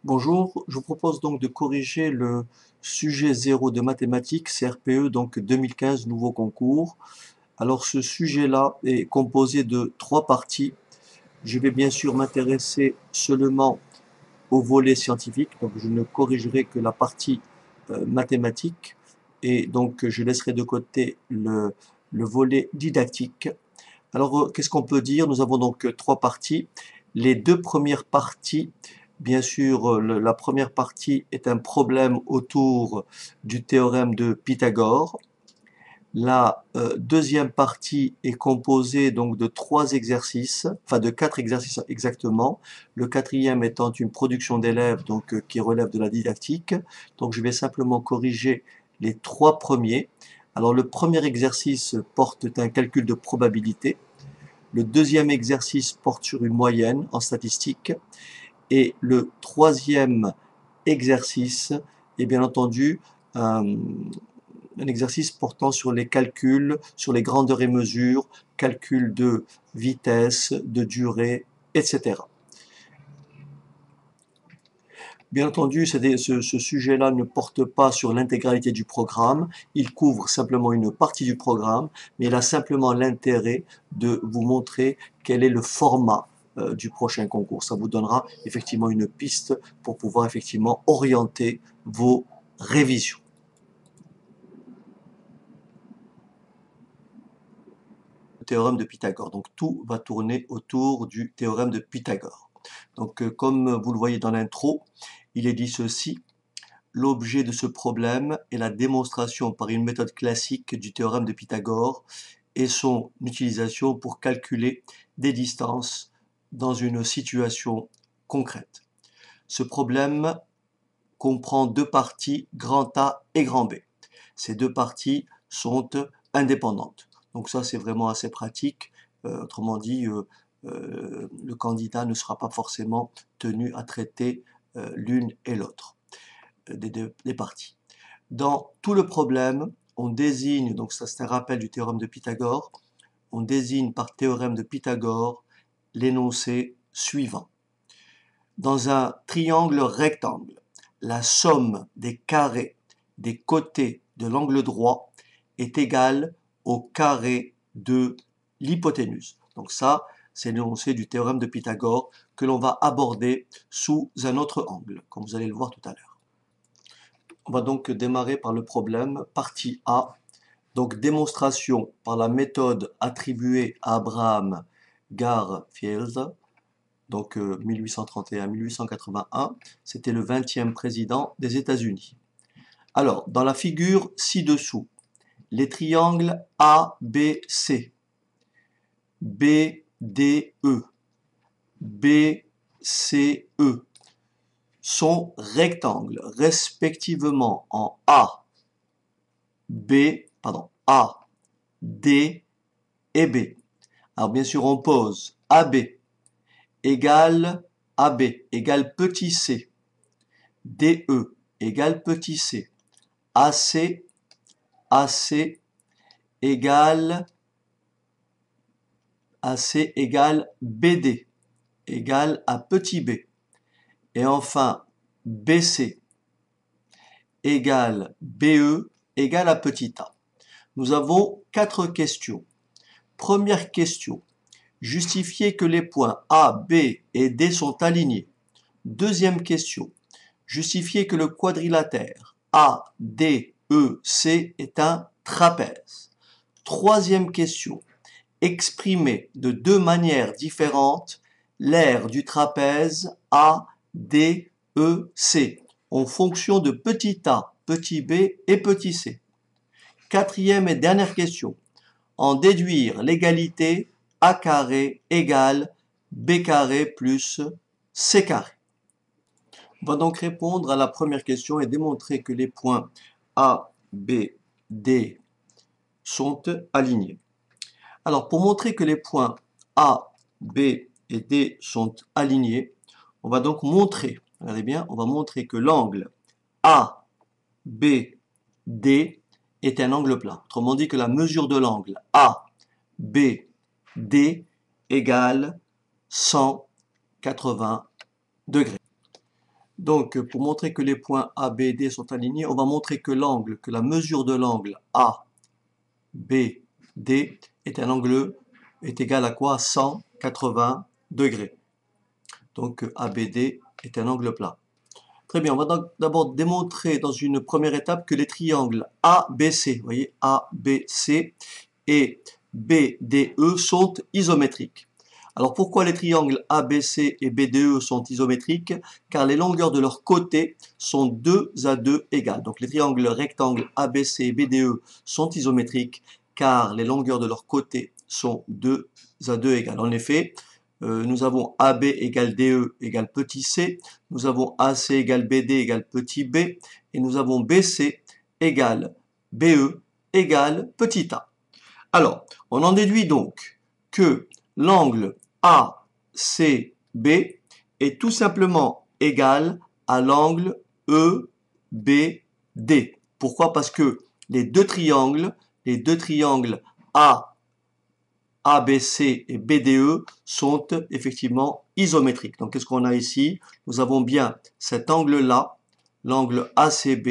Bonjour, je vous propose donc de corriger le sujet 0 de mathématiques, CRPE, donc 2015, nouveau concours. Alors ce sujet-là est composé de trois parties. Je vais bien sûr m'intéresser seulement au volet scientifique, donc je ne corrigerai que la partie mathématique, et donc je laisserai de côté le volet didactique. Alors qu'est-ce qu'on peut dire? Nous avons donc trois parties. Les deux premières parties, bien sûr, la première partie est un problème autour du théorème de Pythagore. La deuxième partie est composée donc de trois exercices, enfin de quatre exercices exactement. Le quatrième étant une production d'élèves donc qui relève de la didactique. Donc je vais simplement corriger les trois premiers. Alors le premier exercice porte un calcul de probabilité. Le deuxième exercice porte sur une moyenne en statistique. Et le troisième exercice est bien entendu un exercice portant sur les calculs, sur les grandeurs et mesures, calcul de vitesse, de durée, etc. Bien entendu, ce sujet-là ne porte pas sur l'intégralité du programme, il couvre simplement une partie du programme, mais il a simplement l'intérêt de vous montrer quel est le format du prochain concours. Ça vous donnera effectivement une piste pour pouvoir effectivement orienter vos révisions. Théorème de Pythagore. Donc tout va tourner autour du théorème de Pythagore. Donc comme vous le voyez dans l'intro, il est dit ceci. L'objet de ce problème est la démonstration par une méthode classique du théorème de Pythagore et son utilisation pour calculer des distances dans une situation concrète. Ce problème comprend deux parties, grand A et grand B. Ces deux parties sont indépendantes. Donc ça, c'est vraiment assez pratique. Autrement dit, le candidat ne sera pas forcément tenu à traiter l'une et l'autre des parties. Dans tout le problème, on désigne, donc ça c'est un rappel du théorème de Pythagore, on désigne par théorème de Pythagore l'énoncé suivant. Dans un triangle rectangle, la somme des carrés des côtés de l'angle droit est égale au carré de l'hypoténuse. Donc ça, c'est l'énoncé du théorème de Pythagore que l'on va aborder sous un autre angle, comme vous allez le voir tout à l'heure. On va donc démarrer par le problème, partie A. Donc démonstration par la méthode attribuée à Abraham Garfield, donc 1831-1881, c'était le 20e président des États-Unis. Alors, dans la figure ci-dessous, les triangles ABC, BDE, BCE sont rectangles respectivement en A, D et B. Alors bien sûr, on pose AB égale AB égale petit c, DE égale petit c, AC égale BD égale à petit b. Et enfin, BC égale BE égale à petit a. Nous avons quatre questions. Première question, justifier que les points A, B et D sont alignés. Deuxième question, justifier que le quadrilatère ADEC est un trapèze. Troisième question, exprimer de deux manières différentes l'aire du trapèze ADEC en fonction de petit a, petit b et petit c. Quatrième et dernière question, en déduire l'égalité a carré égale b carré plus c carré. On va donc répondre à la première question et démontrer que les points A, B, D sont alignés. Alors, pour montrer que les points A, B et D sont alignés, on va donc montrer, regardez bien, on va montrer que l'angle ABD est un angle plat. Autrement dit que la mesure de l'angle ABD égale 180 degrés. Donc, pour montrer que les points A, B, D sont alignés, on va montrer que l'angle, que la mesure de l'angle A, B, D est égal à quoi? 180 degrés. Donc, ABD est un angle plat. Très bien, on va donc d'abord démontrer dans une première étape que les triangles ABC, vous voyez, ABC et BDE sont isométriques. Alors pourquoi les triangles ABC et BDE sont isométriques? Car les longueurs de leurs côtés sont 2 à 2 égales. Donc les triangles rectangles ABC et BDE sont isométriques car les longueurs de leurs côtés sont 2 à 2 égales. En effet, nous avons AB égale DE égale petit c, nous avons AC égale BD égale petit b, et nous avons BC égale BE égale petit a. Alors, on en déduit donc que l'angle ACB est tout simplement égal à l'angle EBD. Pourquoi? Parce que les deux triangles ABC et BDE sont effectivement isométriques. Donc, qu'est-ce qu'on a ici? Nous avons bien cet angle-là, l'angle ACB,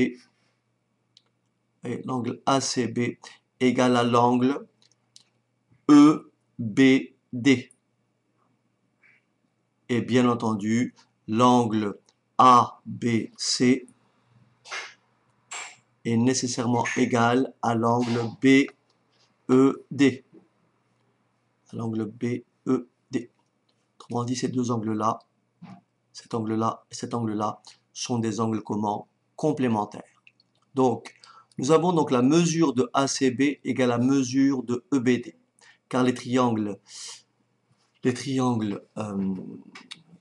et l'angle ACB égal à l'angle EBD. Et bien entendu, l'angle ABC est nécessairement égal à l'angle BED. À l'angle BED. Autrement dit, ces deux angles-là, cet angle-là et cet angle-là, sont des angles comment? Complémentaires. Donc, nous avons donc la mesure de ACB égale à la mesure de EBD. Car les triangles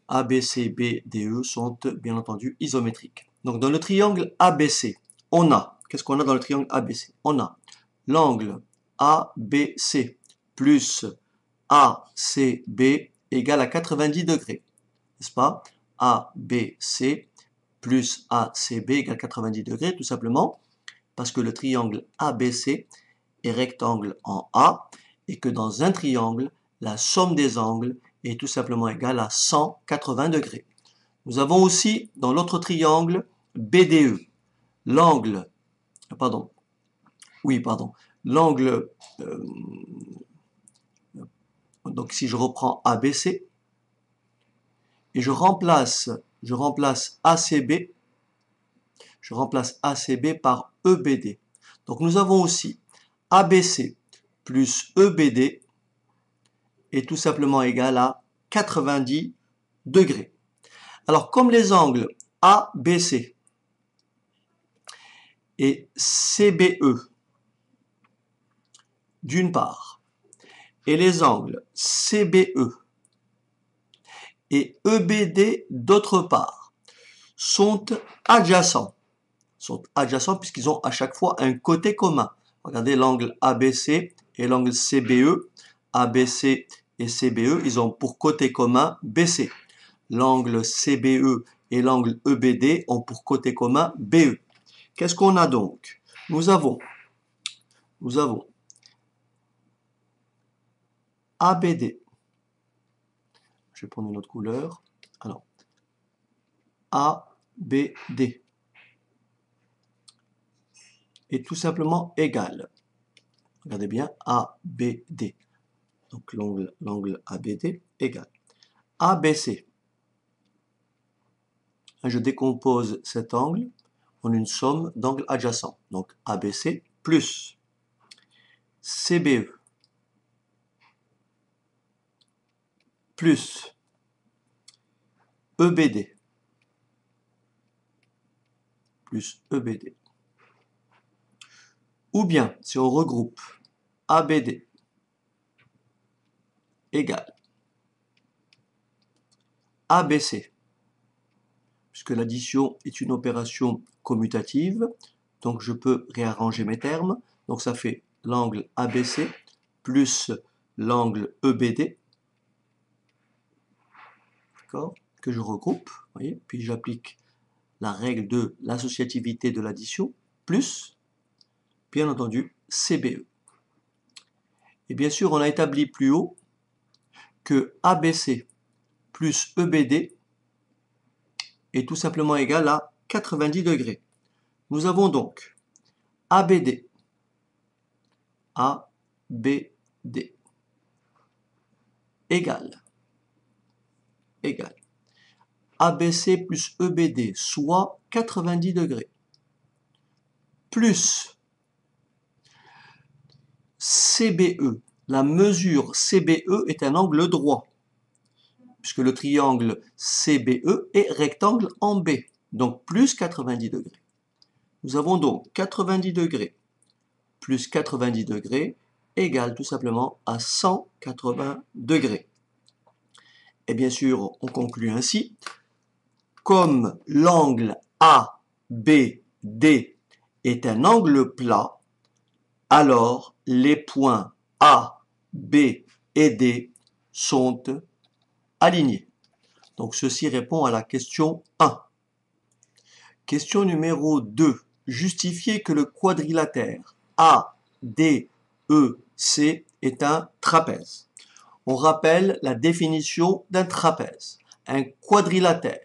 ABC, BDE sont bien entendu isométriques. Donc dans le triangle ABC, on a, qu'est-ce qu'on a dans le triangle ABC? On a l'angle ABC plus ACB égale à 90 degrés, n'est-ce pas? ABC plus ACB égale 90 degrés, tout simplement parce que le triangle ABC est rectangle en A et que dans un triangle, la somme des angles est tout simplement égale à 180 degrés. Nous avons aussi dans l'autre triangle BDE, l'angle, l'angle, donc si je reprends ABC et je remplace ACB, par EBD. Donc nous avons aussi ABC plus EBD est tout simplement égal à 90 degrés. Alors comme les angles ABC et CBE d'une part et les angles CBE et EBD d'autre part sont adjacents puisqu'ils ont à chaque fois un côté commun. Regardez l'angle ABC et l'angle CBE. ABC et CBE, ils ont pour côté commun BC. L'angle CBE et l'angle EBD ont pour côté commun BE. Qu'est-ce qu'on a donc? Nous avons ABD. Je vais prendre une autre couleur. Alors, ABD est tout simplement égal. Regardez bien, ABD. Donc l'angle ABD égal. ABC. Je décompose cet angle en une somme d'angles adjacents. Donc ABC plus CBE plus EBD plus EBD. Ou bien, si on regroupe ABD égale ABC, puisque l'addition est une opération commutative, donc je peux réarranger mes termes. Donc ça fait l'angle ABC plus l'angle EBD, d'accord, que je regroupe, voyez, puis j'applique la règle de l'associativité de l'addition, plus, bien entendu, CBE. Et bien sûr, on a établi plus haut que ABC plus EBD est tout simplement égal à 90 degrés. Nous avons donc ABD, ABD égale ABC plus EBD, soit 90 degrés, plus CBE. La mesure CBE est un angle droit, puisque le triangle CBE est rectangle en B, donc plus 90 degrés. Nous avons donc 90 degrés plus 90 degrés égale tout simplement à 180 degrés. Et bien sûr, on conclut ainsi, comme l'angle ABD est un angle plat, alors les points A, B et D sont alignés. Donc ceci répond à la question 1. Question numéro 2. Justifier que le quadrilatère ADEC est un trapèze. On rappelle la définition d'un trapèze. Un quadrilatère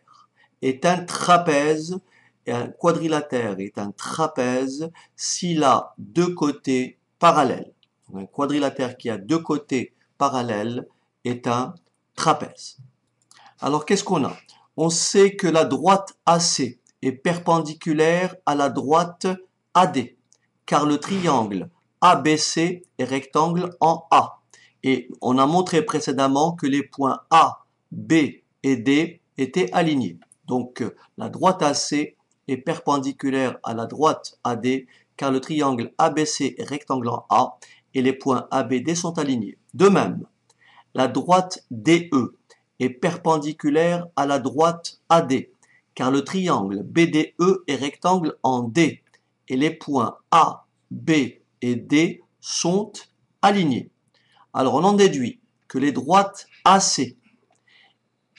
est un trapèze, et un quadrilatère est un trapèze s'il a deux côtés parallèles. Un quadrilatère qui a deux côtés parallèles est un trapèze. Alors qu'est-ce qu'on a? On sait que la droite AC est perpendiculaire à la droite AD, car le triangle ABC est rectangle en A. Et on a montré précédemment que les points A, B et D étaient alignés. Donc la droite AC est perpendiculaire à la droite AD, car le triangle ABC est rectangle en A et les points ABD sont alignés. De même, la droite DE est perpendiculaire à la droite AD, car le triangle BDE est rectangle en D, et les points A, B et D sont alignés. Alors on en déduit que les droites AC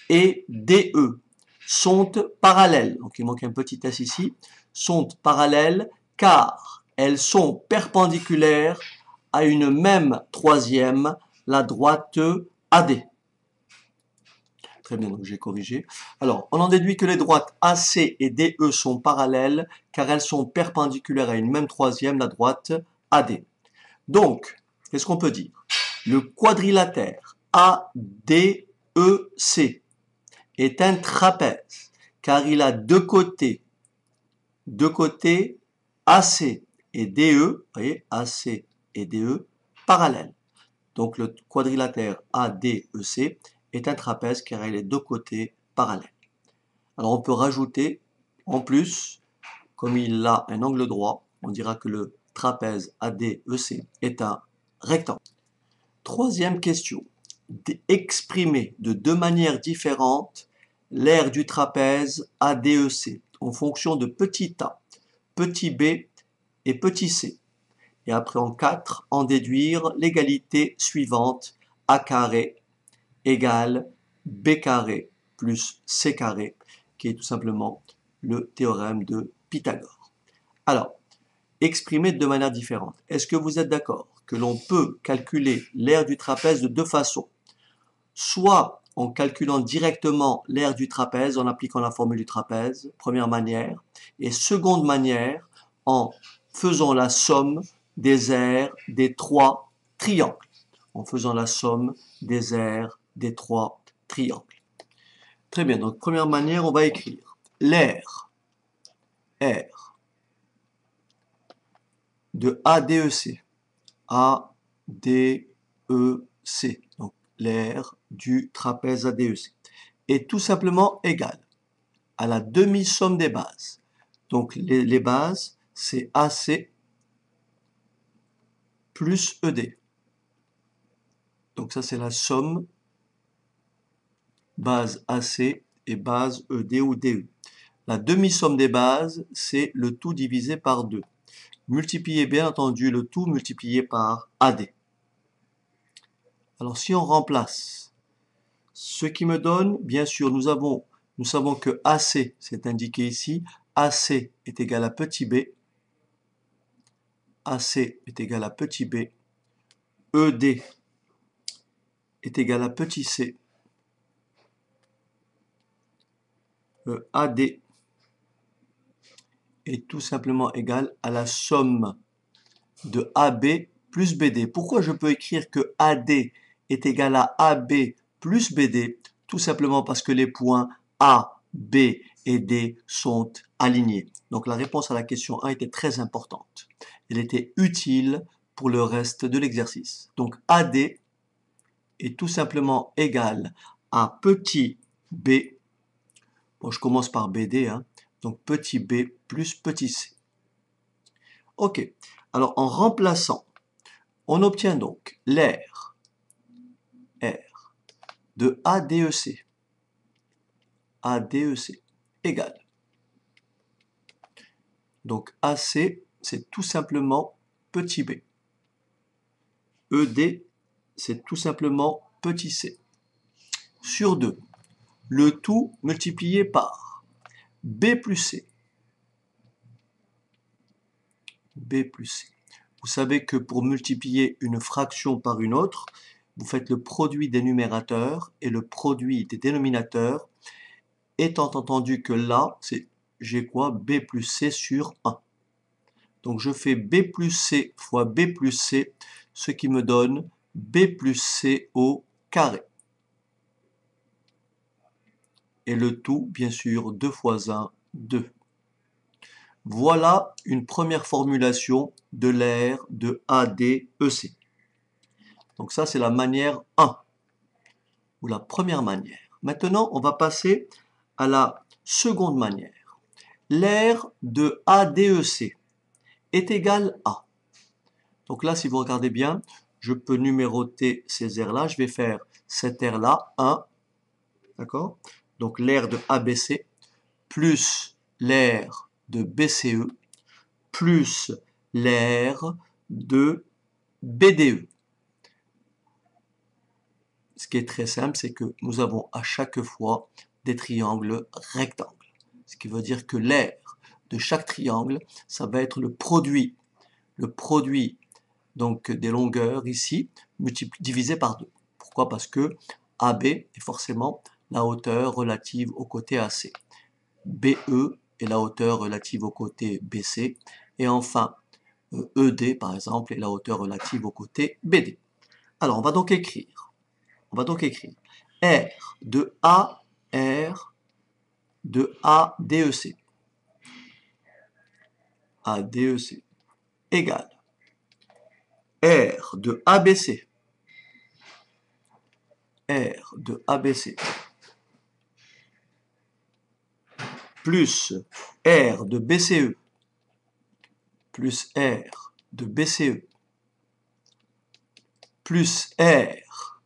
et DE sont parallèles, donc il manque un petit S ici, sont parallèles car elles sont perpendiculaires à une même troisième, la droite AD. Très bien, donc j'ai corrigé. Alors, on en déduit que les droites AC et DE sont parallèles car elles sont perpendiculaires à une même troisième, la droite AD. Donc, qu'est-ce qu'on peut dire? Le quadrilatère ADEC est un trapèze car il a deux côtés AC et DE, vous voyez, AC et DE parallèles. Donc le quadrilatère ADEC est un trapèze car il a deux côtés parallèles. Alors on peut rajouter, en plus, comme il a un angle droit, on dira que le trapèze ADEC est un rectangle. Troisième question. Exprimer de deux manières différentes l'aire du trapèze ADEC en fonction de petit a, petit b et petit c. Et après en 4, en déduire l'égalité suivante, a carré égale b carré plus c carré, qui est tout simplement le théorème de Pythagore. Alors, exprimer de deux manières différentes. Est-ce que vous êtes d'accord que l'on peut calculer l'aire du trapèze de deux façons? Soit en calculant directement l'aire du trapèze, en appliquant la formule du trapèze, première manière, et seconde manière, en faisant la somme des aires des trois triangles. En faisant la somme des aires des trois triangles. Très bien, donc première manière, on va écrire l'aire R de ADEC, ADEC, donc l'aire du trapèze ADEC, est tout simplement égale à la demi-somme des bases. Donc les bases, c'est AC plus ED. Donc ça, c'est la somme base AC et base ED ou DE. La demi-somme des bases, c'est le tout divisé par 2. Multipliez bien entendu le tout multiplié par AD. Alors si on remplace, ce qui me donne, bien sûr, nous savons que AC, c'est indiqué ici, AC est égal à petit b, AC est égal à petit b, ED est égal à petit c, AD est tout simplement égal à la somme de AB plus BD. Pourquoi je peux écrire que AD est égal à AB plus BD? Tout simplement parce que les points A, B et D sont alignés. Donc la réponse à la question 1 était très importante. Elle était utile pour le reste de l'exercice. Donc AD est tout simplement égal à petit b. Bon, je commence par BD, hein. Donc petit b plus petit c. Ok, alors en remplaçant, on obtient donc l'air R de ADEC, ADEC égale. Donc AC, c'est tout simplement petit b. ED, c'est tout simplement petit c. Sur 2, le tout multiplié par B plus C. B plus C. Vous savez que pour multiplier une fraction par une autre, vous faites le produit des numérateurs et le produit des dénominateurs, étant entendu que là, j'ai quoi? B plus C sur 1. Donc je fais B plus C fois B plus C, ce qui me donne B plus C au carré. Et le tout, bien sûr, 2 fois 1, 2. Voilà une première formulation de l'air de ADEC. Donc ça, c'est la manière 1, ou la première manière. Maintenant, on va passer à la seconde manière. L'air de ADEC est égal à. Donc là, si vous regardez bien, je peux numéroter ces airs-là. Je vais faire cet air-là, 1, d'accord? Donc l'air de ABC, plus l'air de BCE, plus l'air de BDE. Ce qui est très simple, c'est que nous avons à chaque fois des triangles rectangles. Ce qui veut dire que l'air de chaque triangle, ça va être le produit donc des longueurs ici, divisé par 2. Pourquoi? Parce que AB est forcément la hauteur relative au côté AC. BE est la hauteur relative au côté BC. Et enfin, ED, par exemple, est la hauteur relative au côté BD. Alors, on va donc écrire R de A, R de ADEC. ADEC égale R de ABC. R de ABC plus R de BCE plus R de BCE plus R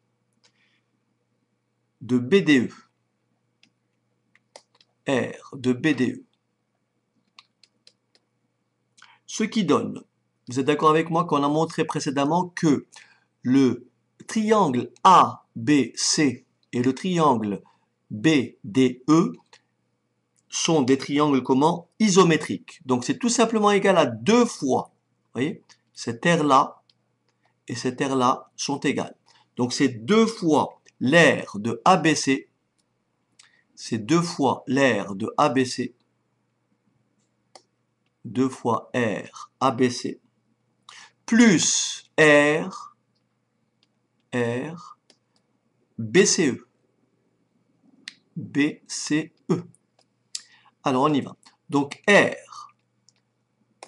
de BDE, R de BDE. Ce qui donne, vous êtes d'accord avec moi qu'on a montré précédemment que le triangle ABC et le triangle BDE sont des triangles comment? Isométriques. Donc c'est tout simplement égal à 2 fois, vous voyez, cet air-là et cet air-là sont égales. Donc c'est 2 fois l'air de ABC, c'est 2 fois l'air de ABC, 2 fois R ABC, plus R BCE. BCE. Alors on y va. Donc R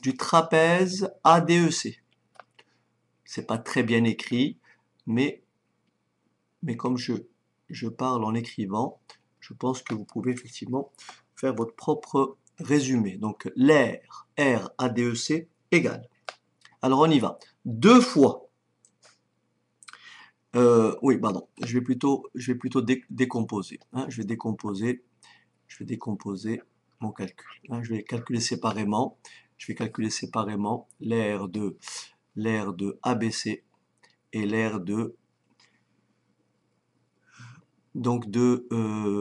du trapèze ADEC. C'est pas très bien écrit, mais comme je parle en écrivant, je pense que vous pouvez effectivement faire votre propre résumé. Donc l'air R ADEC égale. Alors on y va. 2 fois. Oui, pardon. Je vais plutôt décomposer. Hein. Je vais décomposer mon calcul. Hein. Je vais calculer séparément. Je vais calculer séparément l'air de ABC et l'air de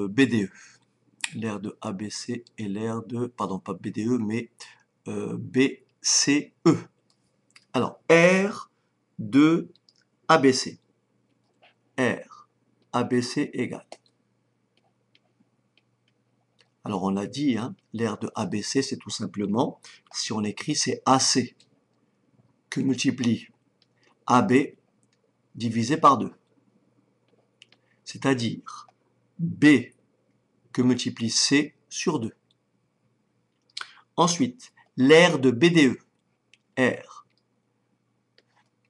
BDE. L'air de ABC et l'air de, pardon, pas BDE, mais BCE. Alors, R de ABC. R, ABC égale. Alors on l'a dit, hein, l'aire de ABC, c'est tout simplement, si on écrit, c'est AC, que multiplie AB divisé par 2. C'est-à-dire B que multiplie C sur 2. Ensuite, l'aire de BDE, R.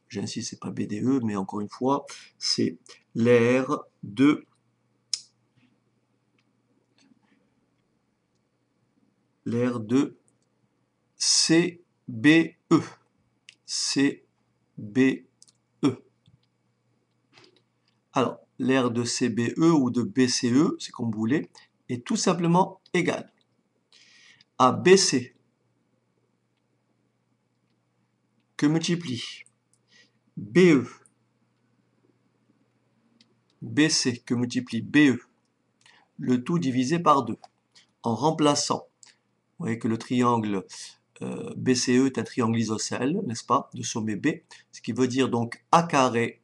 J'insiste, c'est pas BDE, mais encore une fois, c'est l'aire de CBE. CBE. Alors, l'aire de CBE ou de BCE, c'est comme vous voulez, est tout simplement égale à BC que multiplie BE, BC que multiplie BE, le tout divisé par 2, en remplaçant, vous voyez que le triangle BCE est un triangle isocèle, n'est-ce pas, de sommet B, ce qui veut dire donc A carré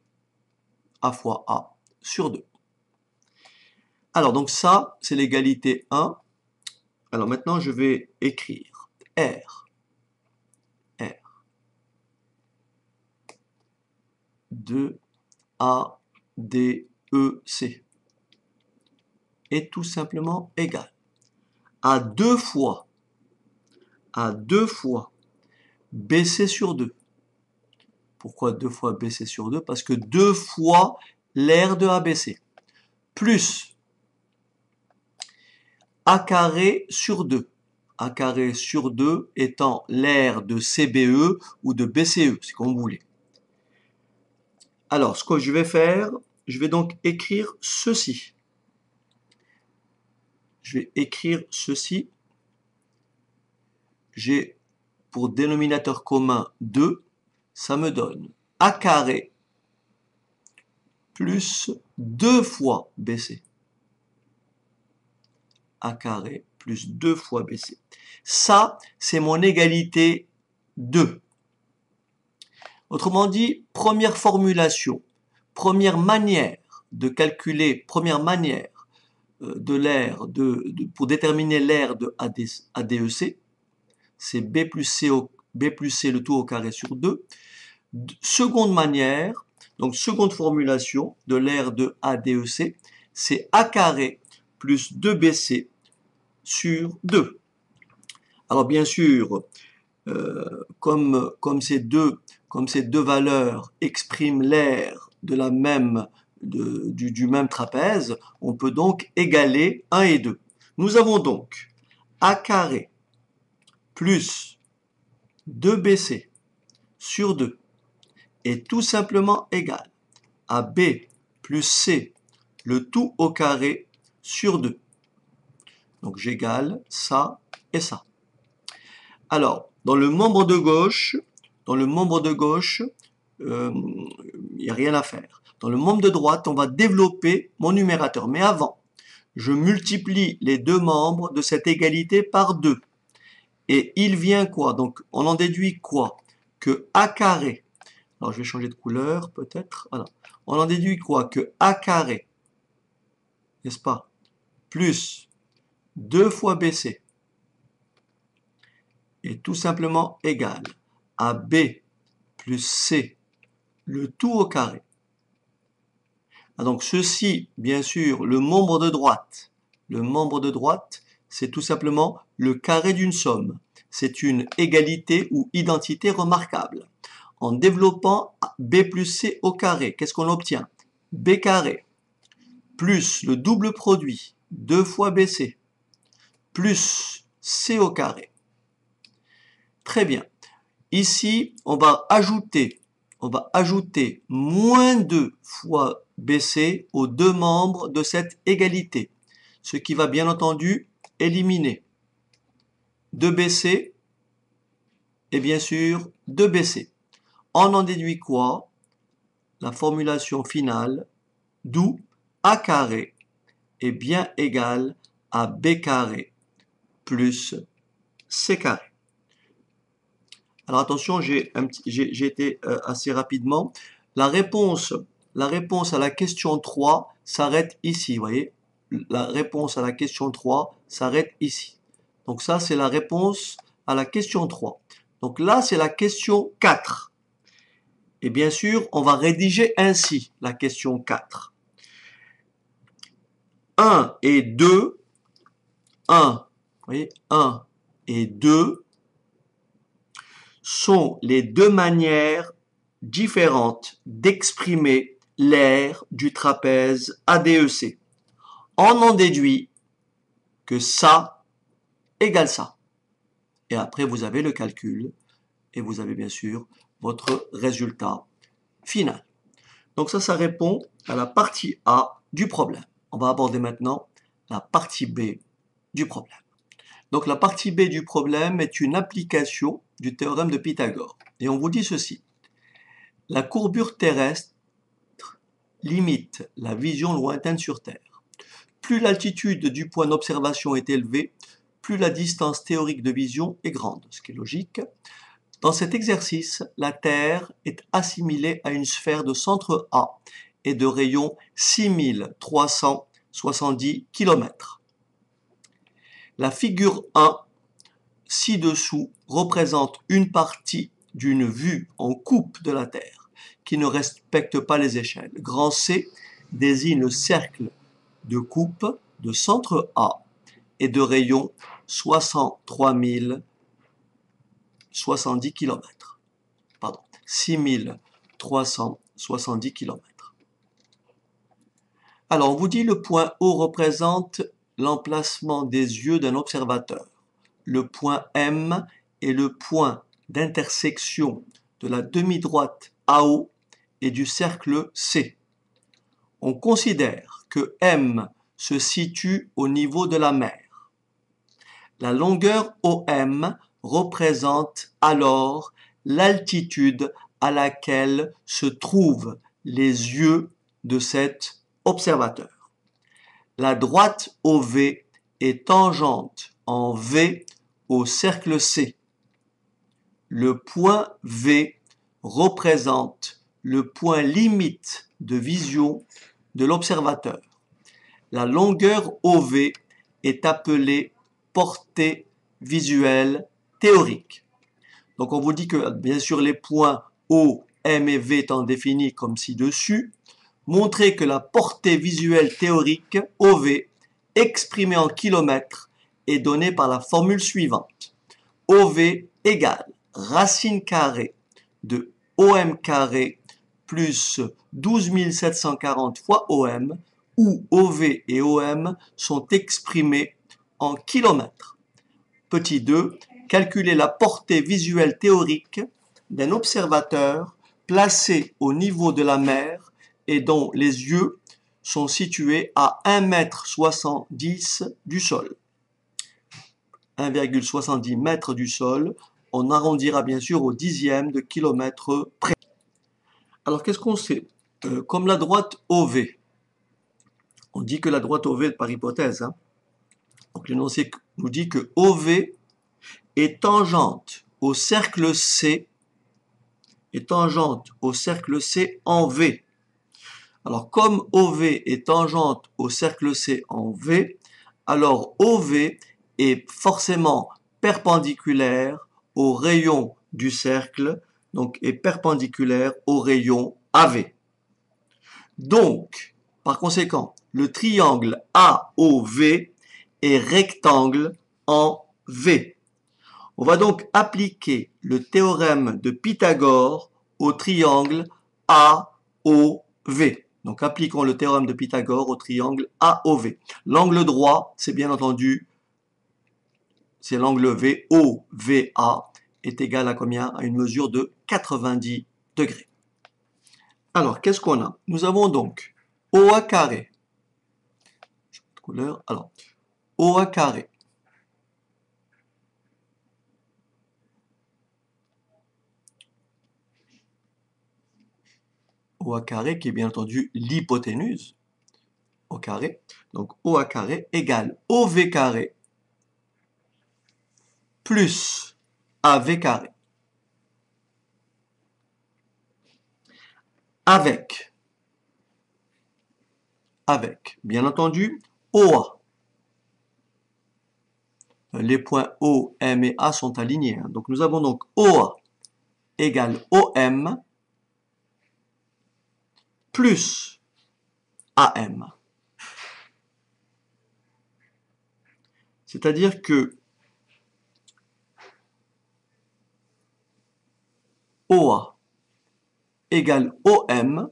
A fois A sur 2. Alors donc ça, c'est l'égalité 1. Alors maintenant, je vais écrire R de A, D, E, C est tout simplement égal à 2 fois BC sur 2. Pourquoi 2 fois BC sur 2? Parce que 2 fois l'aire de ABC, plus A carré sur 2. A carré sur 2 étant l'aire de CBE ou de BCE, c'est comme vous voulez. Alors, ce que je vais faire, je vais donc écrire ceci. Je vais écrire ceci. J'ai pour dénominateur commun 2, ça me donne A carré plus 2 fois BC. A carré plus 2 fois BC. Ça, c'est mon égalité 2. Autrement dit, première formulation, première manière de calculer, première manière de l'aire pour déterminer l'aire de ADEC, c'est B plus C le tout au carré sur 2. Seconde manière, donc seconde formulation de l'aire de ADEC, c'est A carré plus 2BC sur 2. Alors bien sûr, comme ces deux valeurs expriment l'aire de la même, du même trapèze, on peut donc égaler 1 et 2. Nous avons donc A carré plus 2BC sur 2 est tout simplement égal à B plus C, le tout au carré sur 2. Donc j'égale ça et ça. Alors, dans le membre de gauche, il n'y a rien à faire. Dans le membre de droite, on va développer mon numérateur. Mais avant, je multiplie les deux membres de cette égalité par 2. Et il vient quoi? Donc, on en déduit quoi? Que A carré, alors je vais changer de couleur peut-être, voilà. On en déduit quoi? Que A carré, n'est-ce pas? Plus 2 fois BC est tout simplement égal à B plus C, le tout au carré. Ah, donc ceci, bien sûr, le membre de droite, c'est tout simplement le carré d'une somme. C'est une égalité ou identité remarquable. En développant B plus C au carré, qu'est-ce qu'on obtient? B carré plus le double produit, 2 fois BC, plus C au carré. Très bien. Ici, on va ajouter moins 2 fois BC aux deux membres de cette égalité, ce qui va bien entendu éliminer 2BC et bien sûr 2BC. On en déduit quoi? La formulation finale, d'où A carré est bien égal à B carré plus C carré. Alors attention, j'ai été assez rapidement. La réponse à la question 3 s'arrête ici, vous voyez. la réponse à la question 3 s'arrête ici. Donc ça, c'est la réponse à la question 3. Donc là, c'est la question 4. Et bien sûr, on va rédiger ainsi la question 4. 1 et 2, 1, vous voyez, 1 et 2 sont les deux manières différentes d'exprimer l'aire du trapèze ADEC. On en déduit que ça égale ça. Et après, vous avez le calcul et vous avez bien sûr votre résultat final. Donc ça répond à la partie A du problème. On va aborder maintenant la partie B du problème. Donc la partie B du problème est une application du théorème de Pythagore. Et on vous dit ceci. La courbure terrestre limite la vision lointaine sur Terre. Plus l'altitude du point d'observation est élevée, plus la distance théorique de vision est grande, ce qui est logique. Dans cet exercice, la Terre est assimilée à une sphère de centre A et de rayon 6370 km. La figure 1 ci-dessous représente une partie d'une vue en coupe de la Terre qui ne respecte pas les échelles. Grand C désigne le cercle de coupe de centre A et de rayon 63 070 km. Pardon, 6370 km. Alors, on vous dit le point O représente l'emplacement des yeux d'un observateur. Le point M est le point d'intersection de la demi-droite AO et du cercle C. On considère que M se situe au niveau de la mer. La longueur OM représente alors l'altitude à laquelle se trouvent les yeux de cet observateur. La droite OV est tangente en V au cercle C. Le point V représente le point limite de vision de l'observateur. La longueur OV est appelée portée visuelle théorique. Donc on vous dit que bien sûr les points O, M et V étant définis comme ci-dessus, montrez que la portée visuelle théorique OV exprimée en kilomètres est donnée par la formule suivante. OV égale racine carrée de OM carré plus 12 740 fois OM, où OV et OM sont exprimés en kilomètres. Petit 2, calculer la portée visuelle théorique d'un observateur placé au niveau de la mer et dont les yeux sont situés à 1,70 m du sol. 1,70 m du sol, on arrondira bien sûr au dixième de kilomètre près. Alors qu'est-ce qu'on sait? Comme la droite OV, on dit que la droite OV est par hypothèse. Donc l'énoncé nous dit que OV est tangente au cercle C, en V. Alors comme OV est tangente au cercle C en V, alors OV est forcément perpendiculaire au rayon du cercle, donc est perpendiculaire au rayon AV. Donc, par conséquent, le triangle AOV est rectangle en V. On va donc appliquer le théorème de Pythagore au triangle AOV. Donc appliquons le théorème de Pythagore au triangle AOV. L'angle droit, c'est bien entendu, c'est l'angle V, OVA, est égal à combien? À une mesure de 90 degrés. Alors, qu'est-ce qu'on a? Nous avons donc OA carré. Couleur. Alors, OA carré. OA carré qui est bien entendu l'hypoténuse au carré. Donc OA carré égale OV carré plus AV carré. Avec, bien entendu, OA. Les points O, M et A sont alignés. Donc nous avons donc OA égale OM plus AM. C'est-à-dire que OA égale OM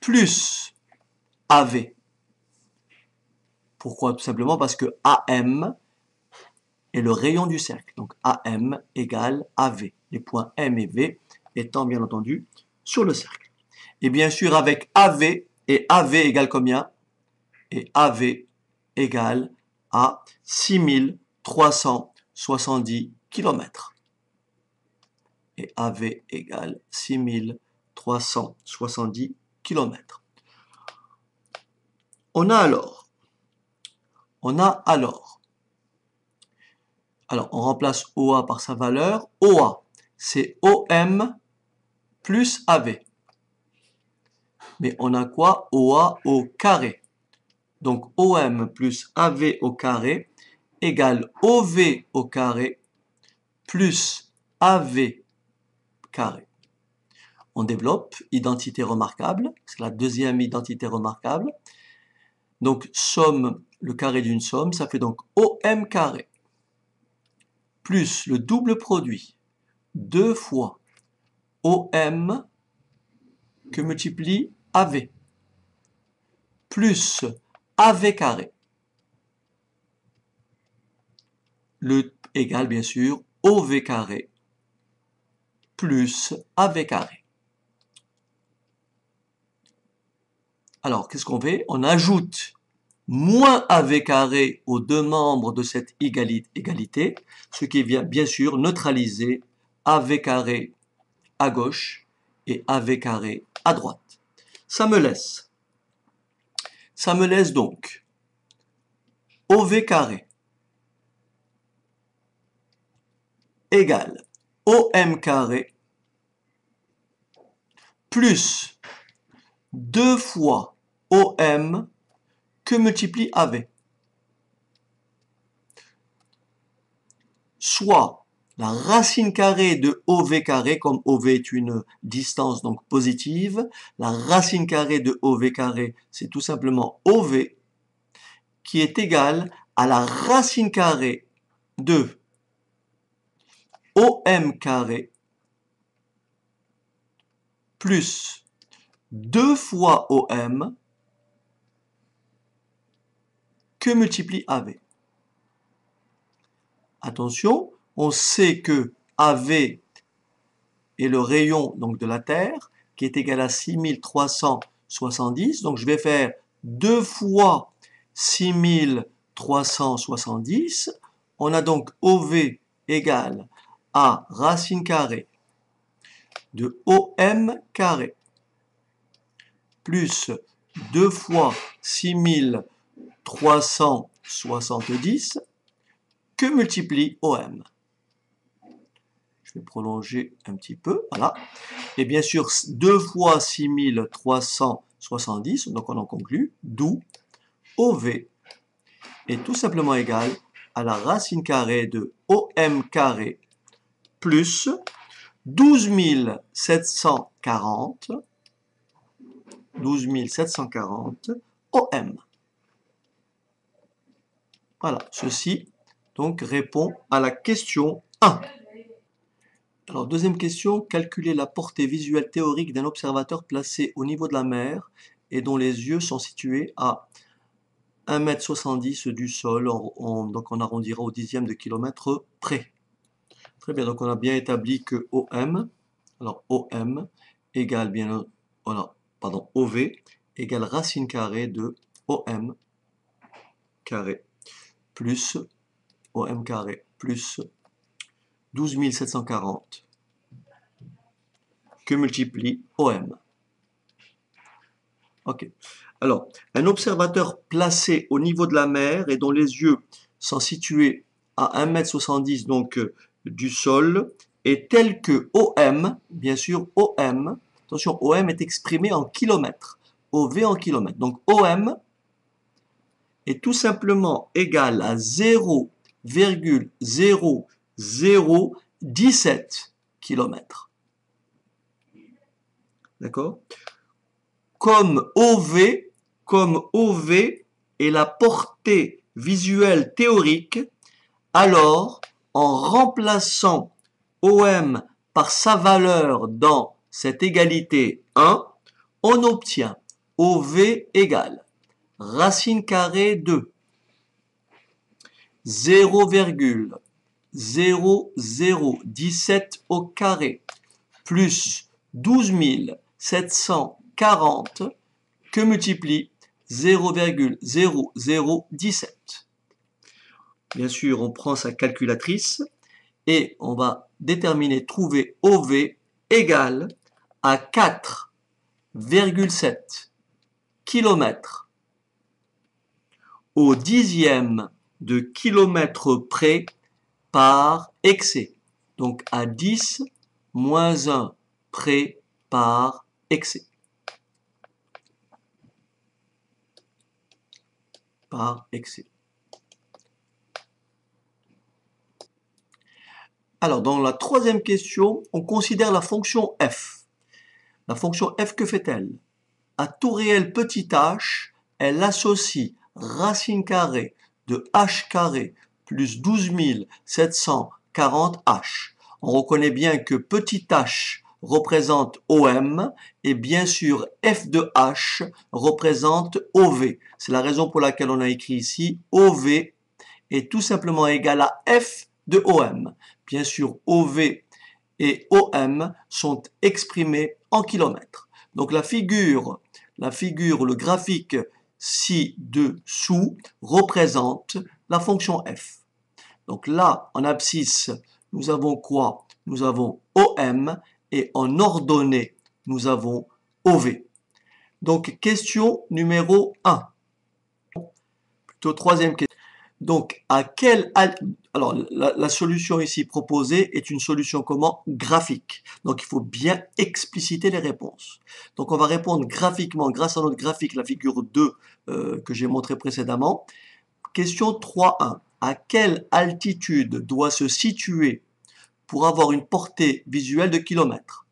plus AV. Pourquoi? Tout simplement parce que AM est le rayon du cercle. Donc AM égale AV. Les points M et V étant bien entendu sur le cercle. Et bien sûr avec AV, et AV égale combien? Et AV égale à 6370 km. Et AV égale 6370 km. On a alors, alors on remplace OA par sa valeur. OA, c'est OM plus AV. Mais on a quoi? OA au carré. Donc OM plus AV au carré égale OV au carré plus AV carré. On développe identité remarquable, c'est la deuxième identité remarquable. Donc somme, le carré d'une somme, ça fait donc OM carré plus le double produit 2 fois OM que multiplie AV plus AV carré, le égale bien sûr OV carré plus AV carré. Alors, qu'est-ce qu'on fait? On ajoute moins AV carré aux deux membres de cette égalité, ce qui vient bien sûr neutraliser AV carré à gauche et AV carré à droite. Ça me laisse donc OV carré égale OM carré plus 2 fois OM que multiplie AV. Soit la racine carrée de OV carré, comme OV est une distance donc positive, la racine carrée de OV carré, c'est tout simplement OV, qui est égal à la racine carrée de OM carré plus 2 fois OM que multiplie AV. Attention, on sait que AV est le rayon donc de la Terre, qui est égal à 6370. Donc je vais faire 2 fois 6370. On a donc OV égale à racine carrée de OM carré plus 2 fois 6370 que multiplie OM. Je vais prolonger un petit peu, voilà. Et bien sûr, 2 fois 6370, donc on en conclut, d'où OV est tout simplement égal à la racine carrée de OM carré plus 12 740 OM. Voilà, ceci donc répond à la question 1. Alors, deuxième question, calculer la portée visuelle théorique d'un observateur placé au niveau de la mer et dont les yeux sont situés à 1,70 m du sol, donc on arrondira au dixième de kilomètre près. Très bien, donc on a bien établi que OM, alors OM égale bien, voilà, pardon, OV égale racine carrée de OM carré plus OM carré plus 12 740 que multiplie OM. Ok. Alors, un observateur placé au niveau de la mer et dont les yeux sont situés à 1,70 m donc du sol est tel que OM, bien sûr OM, attention, OM est exprimé en kilomètres, OV en kilomètres. Donc OM est tout simplement égal à 0,0017 km. D'accord? Comme OV est la portée visuelle théorique, alors en remplaçant OM par sa valeur dans cette égalité 1, on obtient OV égale racine carrée de 0,0017 au carré plus 12 740 que multiplie 0,0017. Bien sûr, on prend sa calculatrice et on va trouver OV égale à 4,7 km au dixième de kilomètre près par excès. Donc à 10 moins 1 près par excès. Alors, dans la troisième question, on considère la fonction f. La fonction f, que fait-elle? À tout réel petit h, elle associe racine carrée de h carré plus 12 740 h. On reconnaît bien que petit h représente OM et bien sûr f de h représente OV. C'est la raison pour laquelle on a écrit ici OV est tout simplement égal à f de OM. Bien sûr, OV et OM sont exprimés en kilomètres. Donc la figure, le graphique ci-dessous représente la fonction f. Donc là, en abscisse, nous avons quoi? Nous avons OM et en ordonnée, nous avons OV. Donc question numéro 1. Plutôt troisième question. Donc, alors la solution ici proposée est une solution comment? Graphique. Donc, il faut bien expliciter les réponses. Donc, on va répondre graphiquement grâce à notre graphique, la figure 2 que j'ai montré précédemment. Question 3.1. À quelle altitude doit se situer pour avoir une portée visuelle de kilomètres?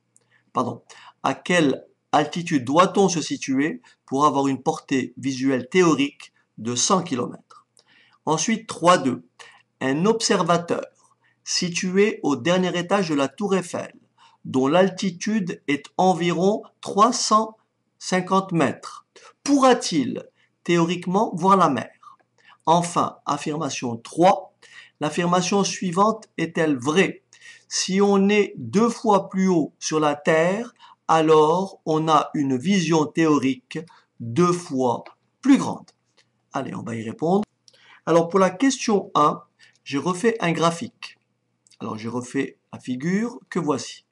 Pardon. À quelle altitude doit-on se situer pour avoir une portée visuelle théorique de 100 km? Ensuite, 3.2. Un observateur situé au dernier étage de la tour Eiffel, dont l'altitude est environ 350 mètres, pourra-t-il théoriquement voir la mer? Enfin, affirmation 3. L'affirmation suivante est-elle vraie? Si on est 2 fois plus haut sur la Terre, alors on a une vision théorique 2 fois plus grande. Allez, on va y répondre. Alors pour la question 1, j'ai refait un graphique. Alors j'ai refait la figure que voici.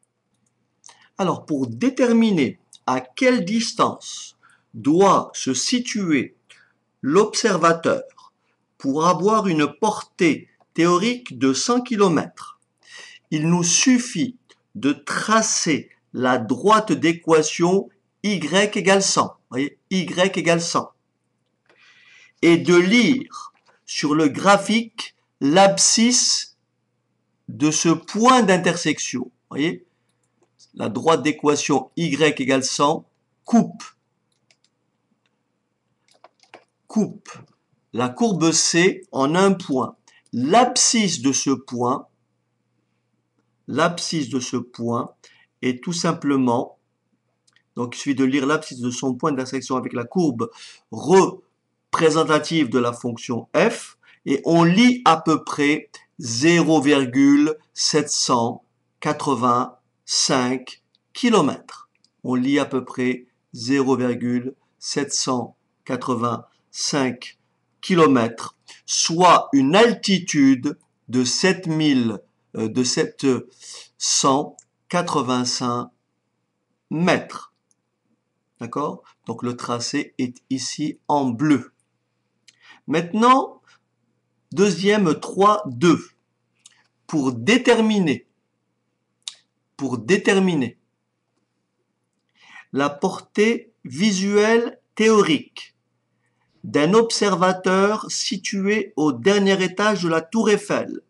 Alors pour déterminer à quelle distance doit se situer l'observateur pour avoir une portée théorique de 100 km, il nous suffit de tracer la droite d'équation y égale 100. Vous voyez, y égale 100. Et de lire sur le graphique l'abscisse de ce point d'intersection. Vous voyez, la droite d'équation y égale 100 coupe la courbe C en un point. L'abscisse de ce point est tout simplement, donc il suffit de lire l'abscisse de son point d'intersection avec la courbe représentative de la fonction f, et on lit à peu près 0,785 km. On lit à peu près 0,785 km, soit une altitude de 785 mètres. D'accord? Donc le tracé est ici en bleu. Maintenant, deuxième 3.2. Pour déterminer la portée visuel théorique d'un observateur situé au dernier étage de la Tour Eiffel,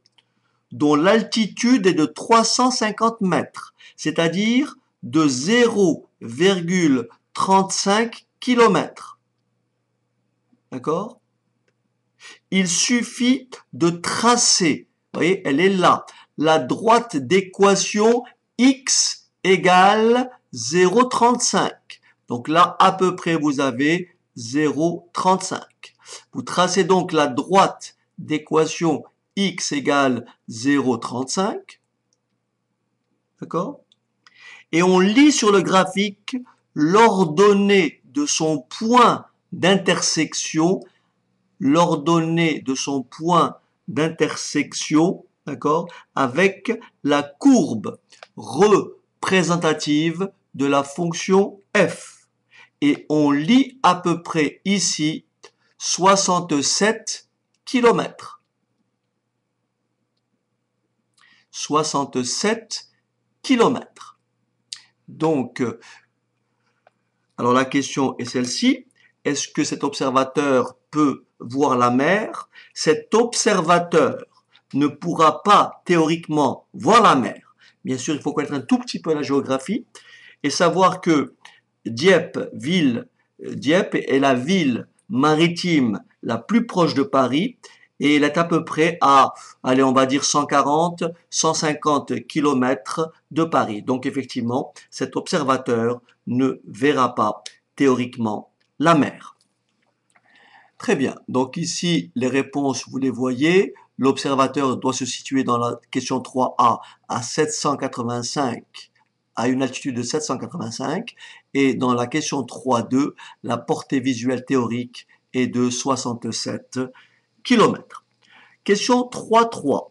dont l'altitude est de 350 mètres, c'est-à-dire de 0,35 km. D'accord? Il suffit de tracer, vous voyez, elle est là, la droite d'équation x égale 0,35. Donc là, à peu près, vous avez 0,35. Vous tracez donc la droite d'équation x égale 0,35. D'accord? Et on lit sur le graphique l'ordonnée de son point d'intersection, d'accord, avec la courbe représentative de la fonction f. Et on lit à peu près ici 67 km. 67 km. Donc, alors la question est celle-ci. Est-ce que cet observateur peut voir la mer? Cet observateur ne pourra pas théoriquement voir la mer. Bien sûr, il faut connaître un tout petit peu la géographie et savoir que Dieppe est la ville maritime la plus proche de Paris et elle est à peu près à, allez, on va dire 140, 150 km de Paris. Donc effectivement, cet observateur ne verra pas théoriquement la mer. Très bien. Donc ici, les réponses, vous les voyez. L'observateur doit se situer dans la question 3A à 785, à une altitude de 785. Et dans la question 3.2, la portée visuelle théorique est de 67 km. Question 3.3.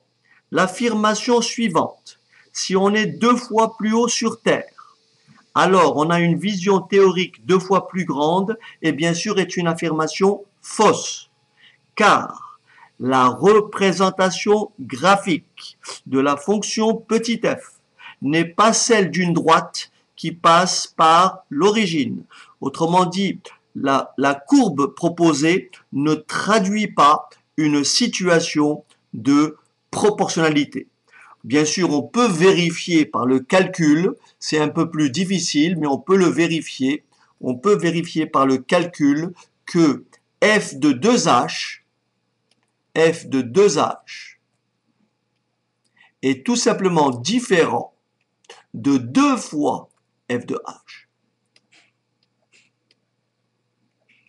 L'affirmation suivante. Si on est 2 fois plus haut sur Terre, alors on a une vision théorique 2 fois plus grande et bien sûr est une affirmation fausse. Car la représentation graphique de la fonction petit f n'est pas celle d'une droite qui passe par l'origine. Autrement dit, la courbe proposée ne traduit pas une situation de proportionnalité. Bien sûr, on peut vérifier par le calcul, c'est un peu plus difficile, mais on peut le vérifier. On peut vérifier par le calcul que f de 2h est tout simplement différent de 2 fois f de h.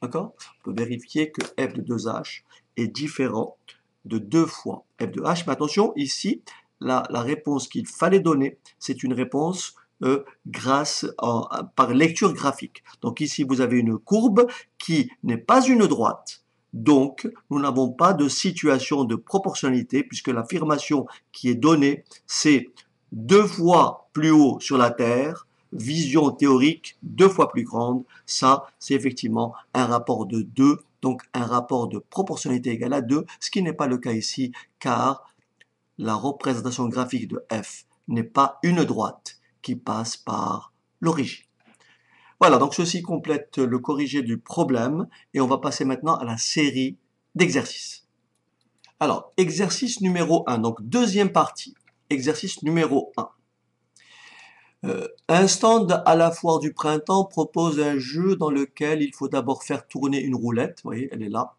D'accord? On peut vérifier que f de 2h est différent de 2 fois f de h. Mais attention, ici, la réponse qu'il fallait donner, c'est une réponse par lecture graphique. Donc ici, vous avez une courbe qui n'est pas une droite. Donc, nous n'avons pas de situation de proportionnalité puisque l'affirmation qui est donnée, c'est 2 fois plus haut sur la Terre, vision théorique 2 fois plus grande. Ça, c'est effectivement un rapport de 2, donc un rapport de proportionnalité égale à 2, ce qui n'est pas le cas ici car la représentation graphique de f n'est pas une droite qui passe par l'origine. Voilà, donc ceci complète le corrigé du problème et on va passer maintenant à la série d'exercices. Alors, exercice numéro 1, donc deuxième partie, exercice numéro 1. Un stand à la foire du printemps propose un jeu dans lequel il faut d'abord faire tourner une roulette, vous voyez, elle est là.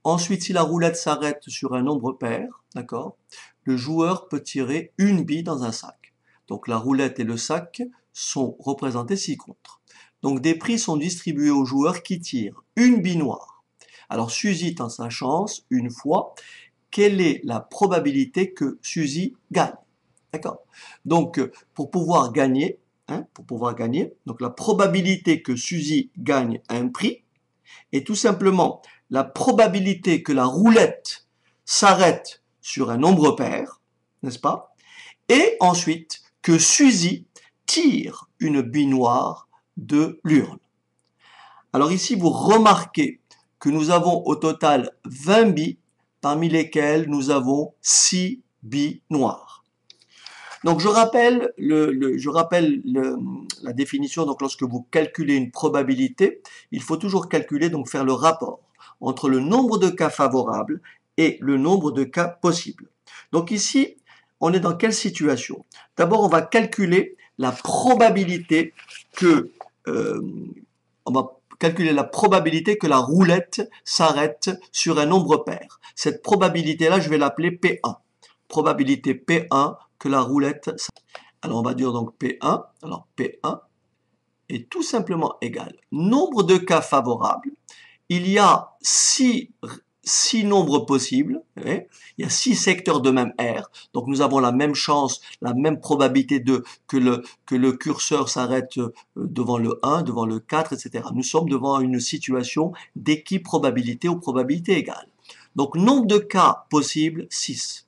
Ensuite, si la roulette s'arrête sur un nombre pair, d'accord, le joueur peut tirer une bille dans un sac. Donc la roulette et le sac sont représentés ci-contre. Donc des prix sont distribués aux joueurs qui tirent une bille noire. Alors Suzy tente sa chance une fois. Quelle est la probabilité que Suzy gagne? D'accord? Donc pour pouvoir gagner, donc la probabilité que Suzy gagne un prix est tout simplement la probabilité que la roulette s'arrête sur un nombre pair, n'est-ce pas? Et ensuite que Suzy tire une bille noire de l'urne. Alors ici, vous remarquez que nous avons au total 20 billes, parmi lesquelles nous avons 6 billes noires. Donc je rappelle, la définition. Donc lorsque vous calculez une probabilité, il faut toujours calculer, donc faire le rapport entre le nombre de cas favorables et le nombre de cas possibles. Donc ici, on est dans quelle situation? D'abord, on va calculer la probabilité que la roulette s'arrête sur un nombre pair. Cette probabilité-là, je vais l'appeler P1. Probabilité P1 que la roulette s'arrête. Alors on va dire donc P1. Alors P1 est tout simplement égal. Nombre de cas favorables. Il y a 6 nombres possibles, il y a 6 secteurs de même R, donc nous avons la même chance, la même probabilité que le curseur s'arrête devant le 1, devant le 4, etc. Nous sommes devant une situation d'équiprobabilité ou probabilité égale. Donc nombre de cas possibles, 6.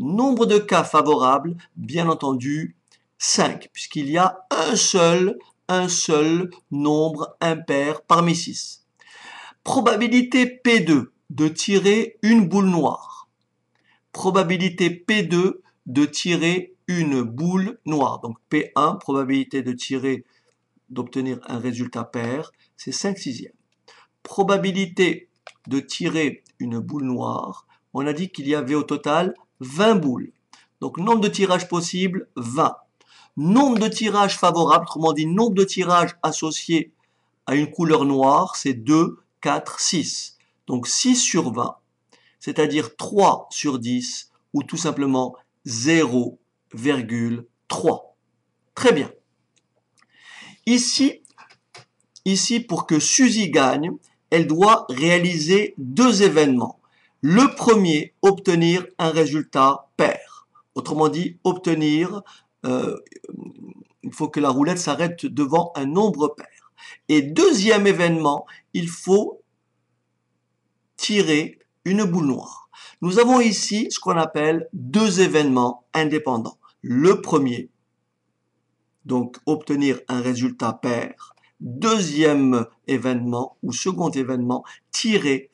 Nombre de cas favorables, bien entendu, 5, puisqu'il y a un seul nombre impair parmi 6. Probabilité P2 de tirer une boule noire. Probabilité P2 de tirer une boule noire. Donc P1, probabilité d'obtenir un résultat pair, c'est 5/6. Probabilité de tirer une boule noire, on a dit qu'il y avait au total 20 boules. Donc nombre de tirages possibles, 20. Nombre de tirages favorables, autrement dit nombre de tirages associés à une couleur noire, c'est 2, 4, 6. Donc 6 sur 20, c'est-à-dire 3 sur 10, ou tout simplement 0,3. Très bien. Ici, pour que Suzy gagne, elle doit réaliser 2 événements. Le premier, obtenir un résultat pair. Autrement dit, il faut que la roulette s'arrête devant un nombre pair. Et deuxième événement, il faut tirer une boule noire. Nous avons ici ce qu'on appelle 2 événements indépendants. Le premier, donc obtenir un résultat pair. Deuxième événement ou second événement, tirer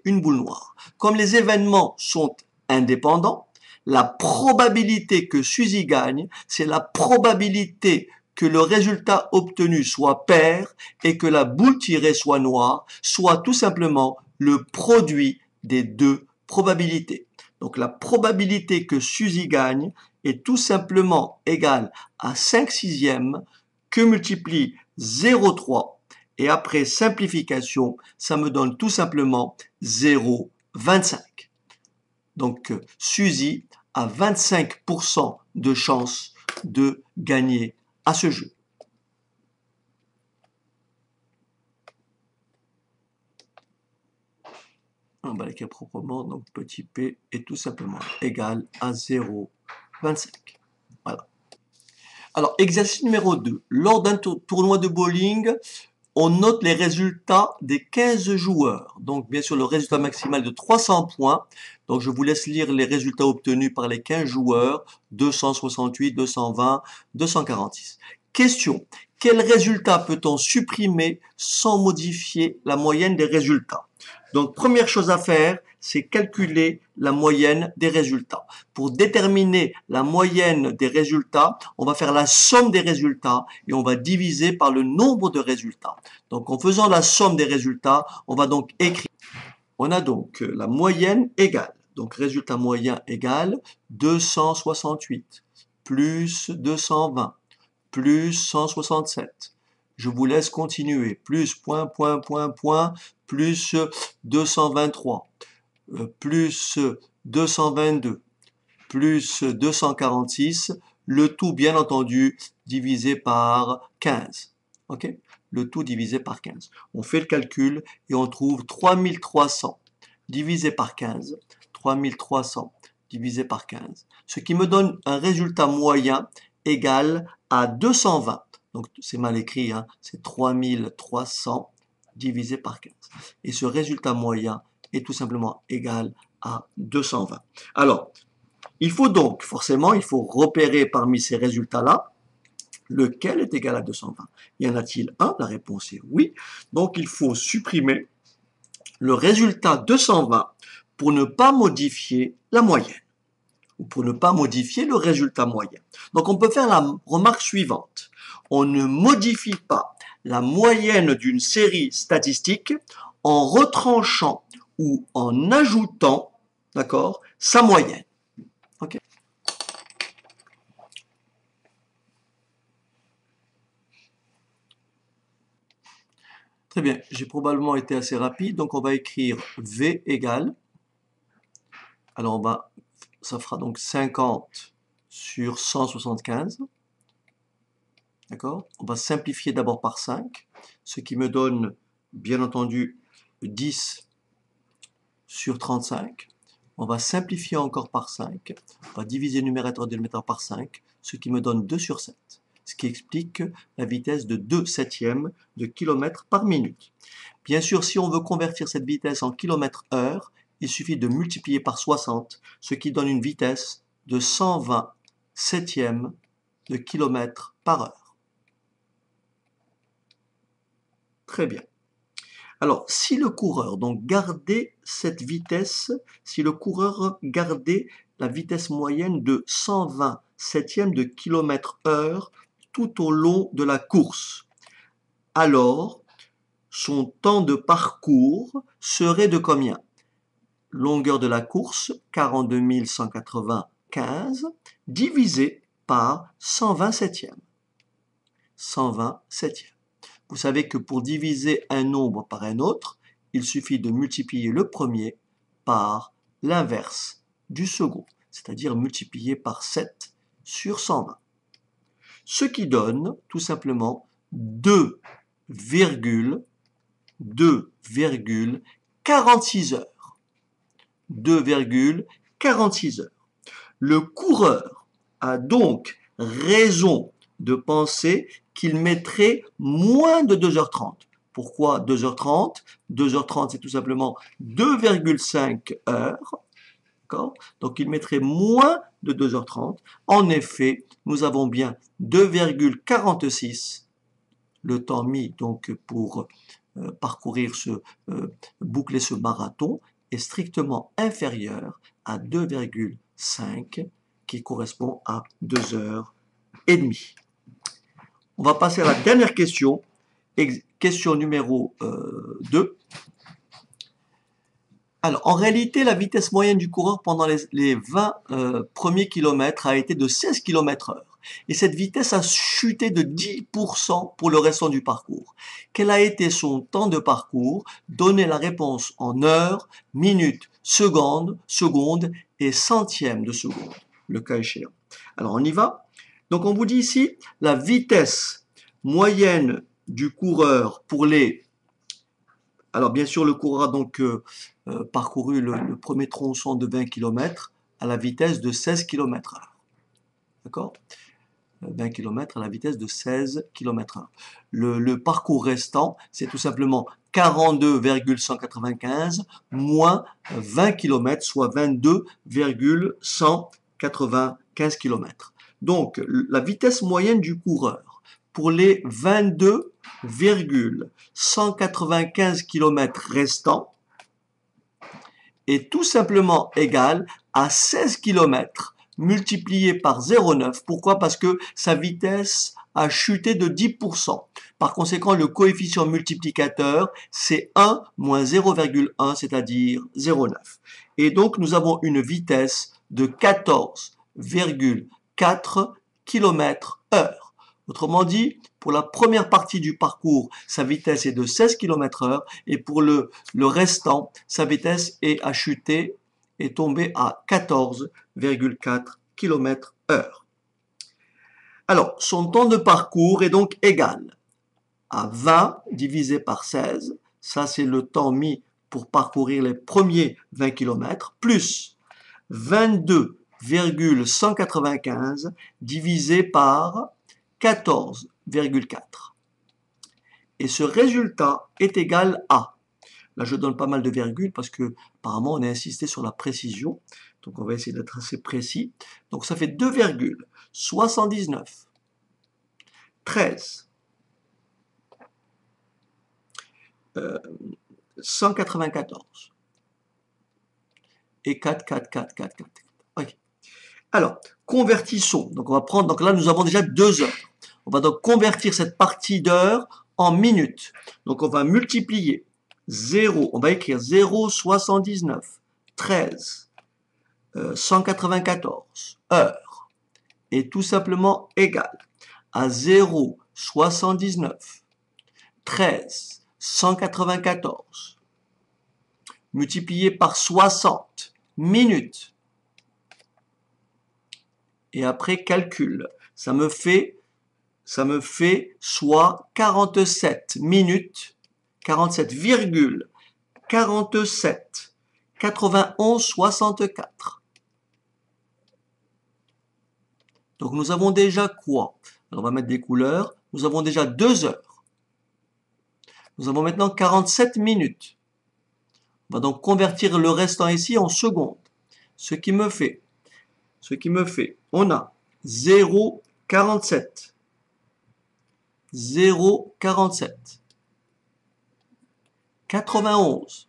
une boule noire. Comme les événements sont indépendants, la probabilité que Suzy gagne, c'est la probabilité que le résultat obtenu soit pair et que la boule tirée soit noire, soit tout simplement le produit des 2 probabilités. Donc la probabilité que Suzy gagne est tout simplement égale à 5/6 que multiplie 0,3 et après simplification, ça me donne tout simplement 0,25. Donc Suzy a 25% de chance de gagner à ce jeu. On va l'écrire proprement, donc petit p est tout simplement égal à 0,25. Voilà. Alors, exercice numéro 2. Lors d'un tournoi de bowling, on note les résultats des 15 joueurs. Donc, bien sûr, le résultat maximal de 300 points. Donc, je vous laisse lire les résultats obtenus par les 15 joueurs. 268, 220, 246. Question. Quel résultat peut-on supprimer sans modifier la moyenne des résultats? Donc, première chose à faire, c'est calculer la moyenne des résultats. Pour déterminer la moyenne des résultats, on va faire la somme des résultats et on va diviser par le nombre de résultats. Donc, en faisant la somme des résultats, on va donc écrire. On a donc la moyenne égale. Donc, résultat moyen égale 268 plus 220 plus 167. Je vous laisse continuer. Plus point, plus 223, plus 222, plus 246, le tout bien entendu divisé par 15. Ok? Le tout divisé par 15. On fait le calcul et on trouve 3300 divisé par 15. 3300 divisé par 15. Ce qui me donne un résultat moyen égal à 220. Donc c'est mal écrit, hein? C'est 3300 divisé par 15. Et ce résultat moyen est tout simplement égal à 220. Alors, il faut donc, forcément, il faut repérer parmi ces résultats-là lequel est égal à 220. Y en a-t-il un? La réponse est oui. Donc, il faut supprimer le résultat 220 pour ne pas modifier la moyenne. ou pour ne pas modifier le résultat moyen. Donc on peut faire la remarque suivante. On ne modifie pas la moyenne d'une série statistique en retranchant ou en ajoutant, d'accord, sa moyenne. Okay. Très bien, j'ai probablement été assez rapide, donc on va écrire V égale, alors ça fera donc 50 sur 175, d'accord? On va simplifier d'abord par 5, ce qui me donne, bien entendu, 10 sur 35. On va simplifier encore par 5, on va diviser le numérateur et le dénominateur par 5, ce qui me donne 2 sur 7, ce qui explique la vitesse de 2 septièmes de kilomètre par minute. Bien sûr, si on veut convertir cette vitesse en km/h, il suffit de multiplier par 60, ce qui donne une vitesse de 120 septièmes de kilomètre par heure. Très bien. Alors, si le coureur donc gardait cette vitesse, si le coureur gardait la vitesse moyenne de 120 septièmes de kilomètre heure tout au long de la course, alors son temps de parcours serait de combien? Longueur de la course, 42 195, divisé par 120 septièmes. 120 septièmes. Vous savez que pour diviser un nombre par un autre, il suffit de multiplier le premier par l'inverse du second, c'est-à-dire multiplier par 7 sur 120. Ce qui donne tout simplement 2,46 heures. 2,46 heures. Le coureur a donc raison de penser qu'il mettrait moins de 2h30. Pourquoi 2h30? 2h30, c'est tout simplement 2,5 heures. Donc il mettrait moins de 2h30. En effet, nous avons bien 2,46, le temps mis donc pour parcourir boucler ce marathon, est strictement inférieur à 2,5 qui correspond à 2h30. On va passer à la dernière question, question numéro 2. Alors, en réalité, la vitesse moyenne du coureur pendant les 20 premiers kilomètres a été de 16 km/h. Et cette vitesse a chuté de 10% pour le restant du parcours. Quel a été son temps de parcours? Donnez la réponse en heures, minutes, secondes et centièmes de seconde, le cas échéant. Alors, on y va. Donc, on vous dit ici, la vitesse moyenne du coureur pour les... Alors, bien sûr, le coureur a donc parcouru le premier tronçon de 20 km à la vitesse de 16 km/h. D'accord? 20 km à la vitesse de 16 km/h. Le parcours restant, c'est tout simplement 42,195 moins 20 km, soit 22,195 km. Donc, la vitesse moyenne du coureur pour les 22,195 km restants est tout simplement égale à 16 km multiplié par 0,9. Pourquoi? Parce que sa vitesse a chuté de 10%. Par conséquent, le coefficient multiplicateur, c'est 1 moins 0,1, c'est-à-dire 0,9. Et donc, nous avons une vitesse de 14,4 km/h. Autrement dit, pour la première partie du parcours, sa vitesse est de 16 km/h et pour le restant, sa vitesse a chuté, est tombée à 14,4 km/h. Alors, son temps de parcours est donc égal à 20 divisé par 16, ça c'est le temps mis pour parcourir les premiers 20 km, plus 22,195 divisé par 14,4. Et ce résultat est égal à, là je donne pas mal de virgules parce que apparemment on a insisté sur la précision, donc on va essayer d'être assez précis. Donc ça fait 2,79, 13, 194 et 4, 4, 4, 4, 4. Okay. Alors, convertissons. Donc, on va prendre, donc là, nous avons déjà 2 heures. On va donc convertir cette partie d'heures en minutes. Donc, on va multiplier 0, on va écrire 0,79, 13, 194 heures est tout simplement égal à 0,79, 13, 194 multiplié par 60 minutes. Et après calcul, ça me fait soit 47 minutes, 47,47, 91,64. Donc nous avons déjà quoi? Alors on va mettre des couleurs. Nous avons déjà 2 heures. Nous avons maintenant 47 minutes. On va donc convertir le restant ici en secondes. Ce qui me fait, on a 0,47. 0,47. 91.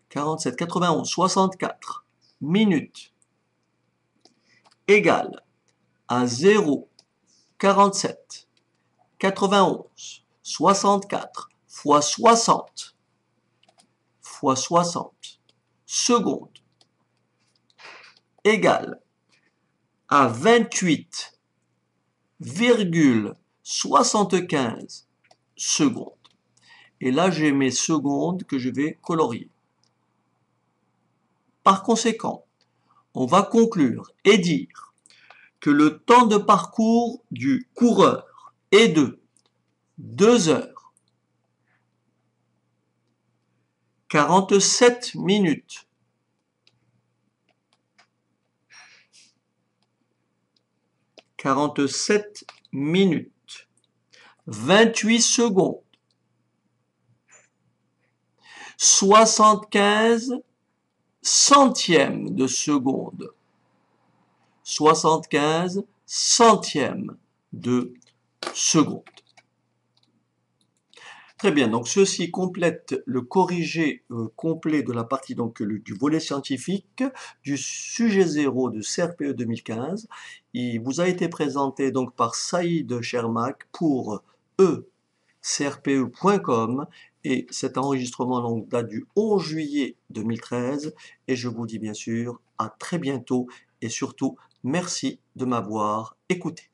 47, 91, 64 minutes égale à 0,47, 91, 64 fois 60 secondes égale à 28,75 secondes. Et là, j'ai mes secondes que je vais colorier. Par conséquent, on va conclure et dire que le temps de parcours du coureur est de 2 heures, 47 minutes, 28 secondes, 75 centièmes de seconde, 75 centièmes de seconde. Très bien, donc ceci complète le corrigé complet de la partie donc du volet scientifique du sujet 0 de CRPE 2015. Il vous a été présenté donc par Saïd Chermak pour ecrpe.com et cet enregistrement donc date du 11 juillet 2013 et je vous dis bien sûr à très bientôt et surtout merci de m'avoir écouté.